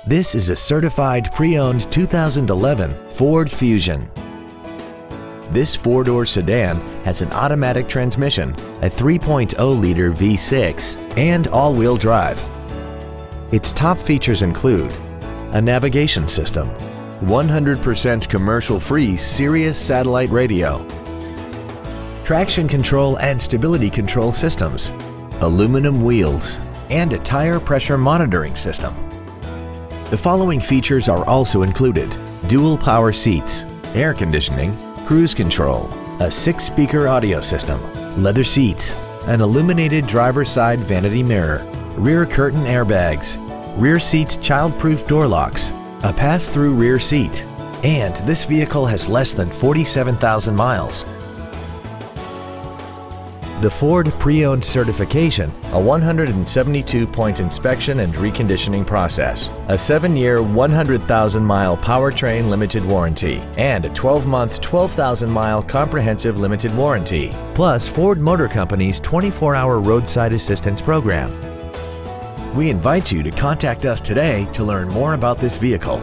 This is a certified pre-owned 2011 Ford Fusion. This four-door sedan has an automatic transmission, a 3.0-liter V6, and all-wheel drive. Its top features include a navigation system, 100% commercial-free Sirius satellite radio, traction control and stability control systems, aluminum wheels, and a tire pressure monitoring system. The following features are also included: dual power seats, air conditioning, cruise control, a 6-speaker audio system, leather seats, an illuminated driver's side vanity mirror, rear curtain airbags, rear seat child-proof door locks, a pass-through rear seat, and this vehicle has less than 47,000 miles. The Ford Pre-Owned Certification, a 172-point inspection and reconditioning process, a 7-year, 100,000-mile powertrain limited warranty, and a 12-month, 12,000-mile comprehensive limited warranty, plus Ford Motor Company's 24-hour roadside assistance program. We invite you to contact us today to learn more about this vehicle.